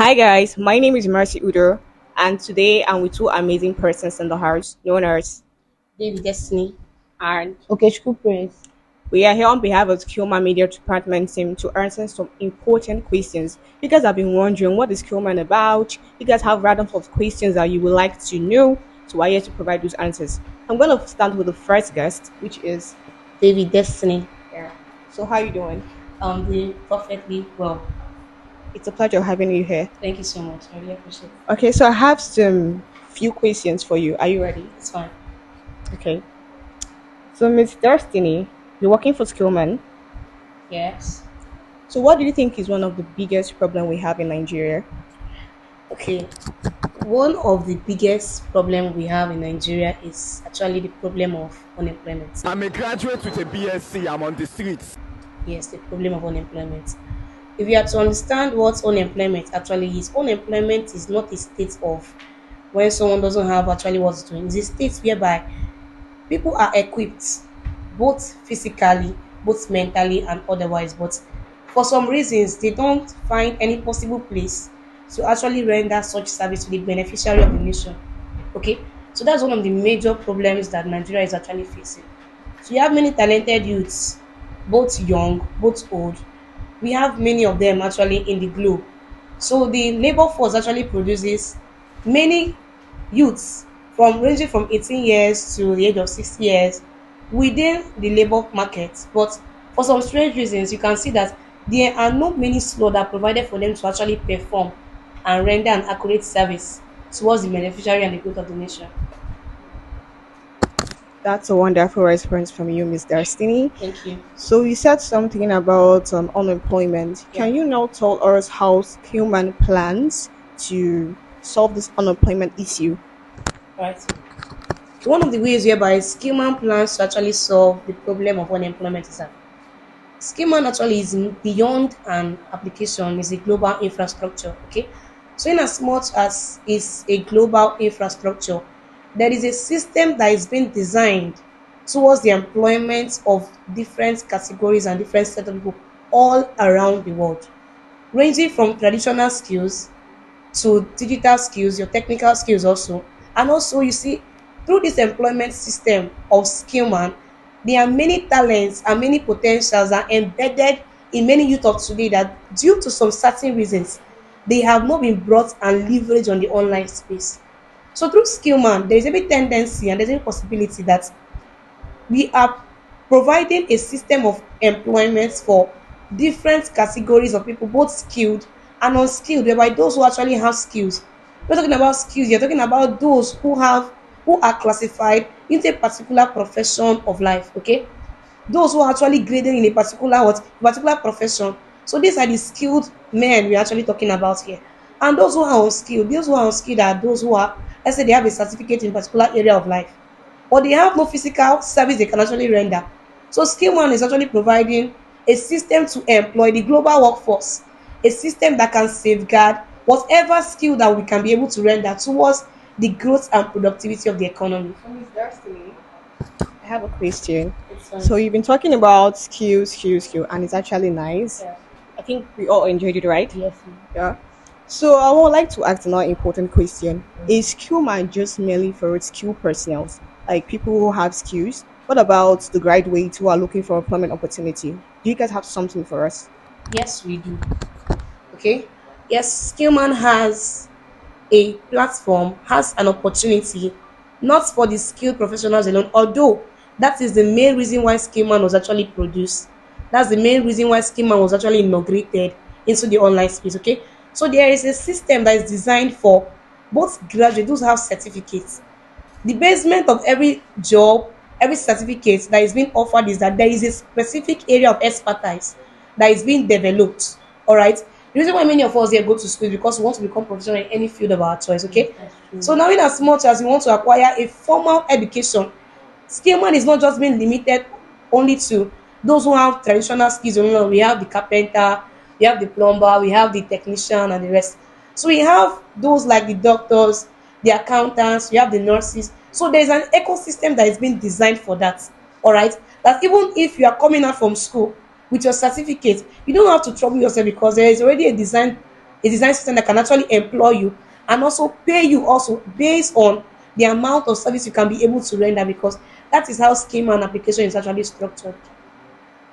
Hi guys, my name is Mercy Udo, and today I'm with two amazing persons in the house, known as, David Destiny. and Okay, school praise. we are here on behalf of Skillman Media Department team to answer some important questions. You guys have been wondering what is Skillman about. You guys have random of questions that you would like to know, so we're here to provide those answers. I'm gonna start with the first guest, which is David Destiny. yeah. So how you doing? Doing perfectly well. It's a pleasure having you here. Thank you so much. I really appreciate it. Okay, so I have some few questions for you. Are you ready? It's fine. Okay. So, Miss Destiny, you're working for Skillman. Yes. So, what do you think is one of the biggest problem we have in Nigeria? Okay. One of the biggest problem we have in Nigeria is actually the problem of unemployment. I'm a graduate with a BSc. I'm on the streets. Yes, the problem of unemployment. If you are to understand what unemployment actually is, unemployment is not a state of when someone doesn't have actually what's doing. It's a state whereby people are equipped both physically, both mentally and otherwise, but for some reasons they don't find any possible place to actually render such service to the beneficiary of the nation. Okay, so that's one of the major problems that Nigeria is actually facing. So you have many talented youths, both young, both old. We have many of them actually in the globe. So the labor force actually produces many youths from ranging from 18 years to the age of 60 years within the labor market. But for some strange reasons, you can see that there are not many slots that are provided for them to actually perform and render an accurate service towards the beneficiary and the growth of the nation. That's a wonderful response from you, Miss Destiny. Thank you. So, you said something about unemployment. Yeah, Can you now tell us how Skillman plans to solve this unemployment issue? right. So one of the ways whereby Skillman plans to actually solve the problem of unemployment is that Skileman actually is beyond an application, is a global infrastructure. Okay, so in as much as is a global infrastructure, there is a system that is being designed towards the employment of different categories and different set of people all around the world, ranging from traditional skills to digital skills, your technical skills also. And also you see through this employment system of Skillman, there are many talents and many potentials are embedded in many youth of today that due to some certain reasons they have not been brought and leveraged on the online space. So through Skillman, there is every tendency and there's every possibility that we are providing a system of employment for different categories of people, both skilled and unskilled, whereby those who actually have skills. We're talking about skills, you're talking about those who are classified into a particular profession of life, okay? Those who are actually graded in a particular profession. So these are the skilled men we're actually talking about here. And those who are unskilled are those who are, let's say they have a certificate in a particular area of life but they have no physical service they can actually render. So Skill One is actually providing a system to employ the global workforce, a system that can safeguard whatever skill that we can be able to render towards the growth and productivity of the economy. So, Miss Destiny, I have a question. It's fine. So, you've been talking about skill, and it's actually nice. Yeah. I think we all enjoyed it, right? Yes. Yeah. So I would like to ask another important question. Is Skillman just merely for its skill personnel, like people who have skills? What about the graduates who are looking for employment opportunity? Do you guys have something for us? Yes, we do. Okay. Yes, Skillman has a platform, has an opportunity, not for the skilled professionals alone, although that is the main reason why Skillman was actually produced. That's the main reason why Skillman was actually inaugurated into the online space. Okay. So there is a system that is designed for both graduates, those who have certificates. The basement of every job, every certificate that is being offered is that there is a specific area of expertise that is being developed. All right. The reason why many of us here go to school is because we want to become professional in any field of our choice. Okay. That's true. So now, in as much as we want to acquire a formal education, Skillman is not just being limited only to those who have traditional skills. You know, we have the carpenter, we have the plumber, we have the technician, and the rest. So we have those like the doctors, the accountants, we have the nurses. So there's an ecosystem that is being designed for that. All right, that even if you are coming out from school with your certificate, you don't have to trouble yourself because there is already a design a design system that can actually employ you and also pay you also based on the amount of service you can be able to render, because that is how schema and application is actually structured.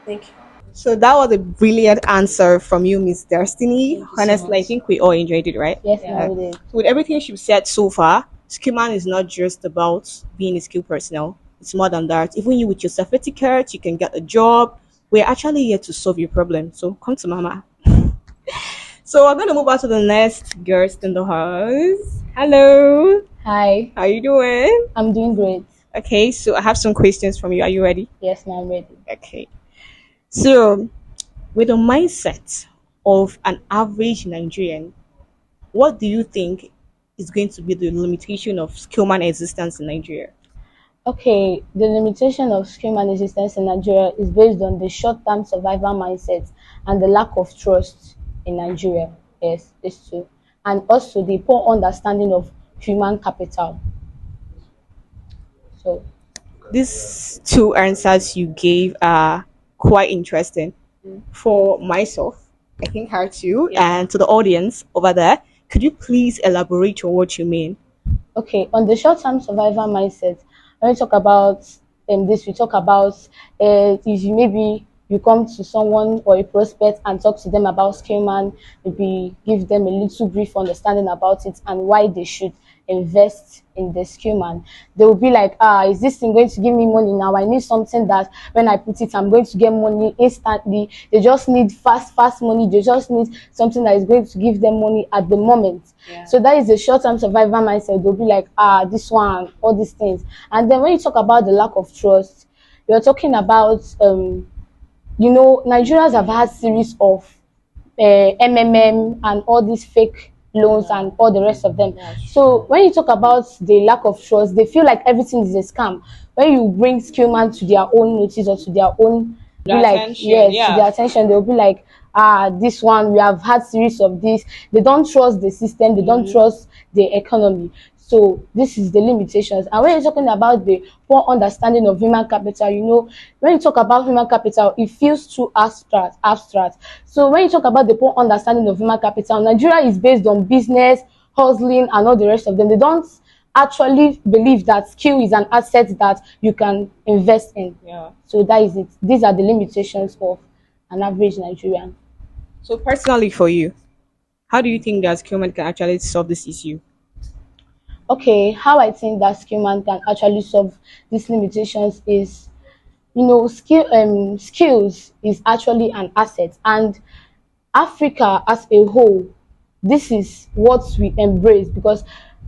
Thank you. So that was a brilliant answer from you, Miss Destiny. Thank you so Honestly, I much. think we all enjoyed it, right? Yes, Yeah. ma'am, we did. So with everything you've said so far, Skillman is not just about being a skilled personnel. It's more than that. Even you with your certificate, you can get a job. We're actually here to solve your problem. So come to Mama. So I'm gonna move on to the next guest in the house. Hello. Hi, How you doing? I'm doing great. Okay, so I have some questions from you. Are you ready? Yes, ma'am, ready. Okay. So with the mindset of an average Nigerian, what do you think is going to be the limitation of skillman existence in Nigeria? Okay, the limitation of skill and resistance in Nigeria is based on the short-term survival mindset and the lack of trust in Nigeria. Yes, it's true. And also the poor understanding of human capital. So, These two answers you gave are quite interesting. For myself, I think her too, Yeah. and to the audience over there, could you please elaborate on what you mean? okay, on the short-term survival mindset, when we talk about this, we talk about if you maybe you come to someone or a prospect and talk to them about Skileman, maybe give them a little brief understanding about it and why they should invest in the Skileman. They will be like, is this thing going to give me money now? I need something that when I put it, I'm going to get money instantly. They just need fast money. They just need something that is going to give them money at the moment. Yeah. So that is the short-term survival mindset. They'll be like, this one, all these things. And then when you talk about the lack of trust, you're talking about, Nigerians have had series of MMM and all these fake loans and all the rest of them. So when you talk about the lack of trust, they feel like everything is a scam. When you bring Skillman to their own notice or to their own, be Their like, attention, yes, to yeah. their attention, they'll be like, this one, we have had series of this. They don't trust the system, they don't trust the economy. So this is the limitations. And when you're talking about the poor understanding of human capital, when you talk about human capital, it feels too abstract. So when you talk about the poor understanding of human capital, Nigeria is based on business, hustling, and all the rest of them. They don't actually believe that skill is an asset that you can invest in. Yeah. So that is it. These are the limitations of an average Nigerian. So personally for you, how do you think that skillman can actually solve this issue? Okay, how I think that Skillman can actually solve these limitations is, skills is actually an asset, and Africa as a whole, this is what we embrace, because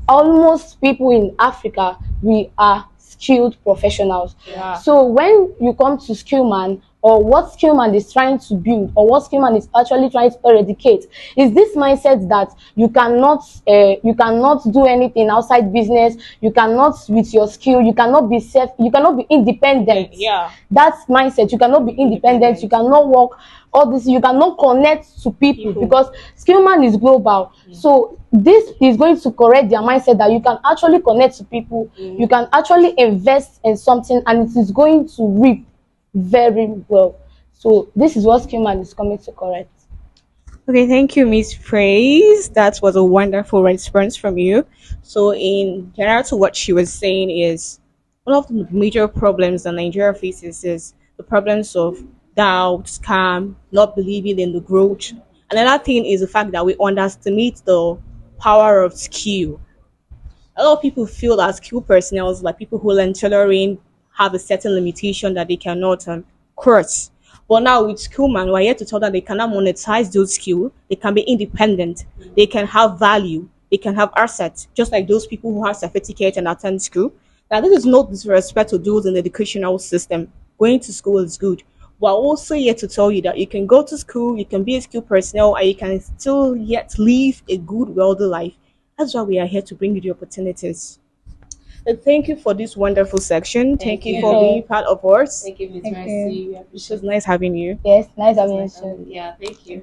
almost people in Africa, we are skilled professionals. Yeah. So when you come to Skillman, or what Skillman is trying to build, or what Skillman is actually trying to eradicate, is this mindset that you cannot do anything outside business, you cannot with your skill, you cannot be independent. Yeah. That mindset, you cannot be independent, you cannot work all this, you cannot connect to people, because Skillman is global. So this is going to correct their mindset that you can actually connect to people, you can actually invest in something, and it is going to reap very well. So this is what Skillman is coming to correct. Okay, thank you, Miss Praise. That was a wonderful response from you. So, in general, to what she was saying is one of the major problems that Nigeria faces is the problems of doubt, scam, not believing in the growth. Another thing is the fact that we underestimate the power of skill. A lot of people feel that skilled personnel, like people who learn tailoring, have a certain limitation that they cannot cross. But now with Skillman, we're here to tell them they cannot monetize those skills. They can be independent. They can have value. They can have assets, just like those people who have certificate and attend school. Now, this is no disrespect to those in the educational system. Going to school is good. We're also here to tell you that you can go to school, you can be a skilled personnel, and you can still yet live a good, wealthy life. That's why we are here to bring you the opportunities. Thank you for this wonderful section. Thank you you. for being part of ours. Thank you, Miss Thank Mercy. you. We It appreciate was nice having you. Yes, nice having you it. too. Yeah, thank you.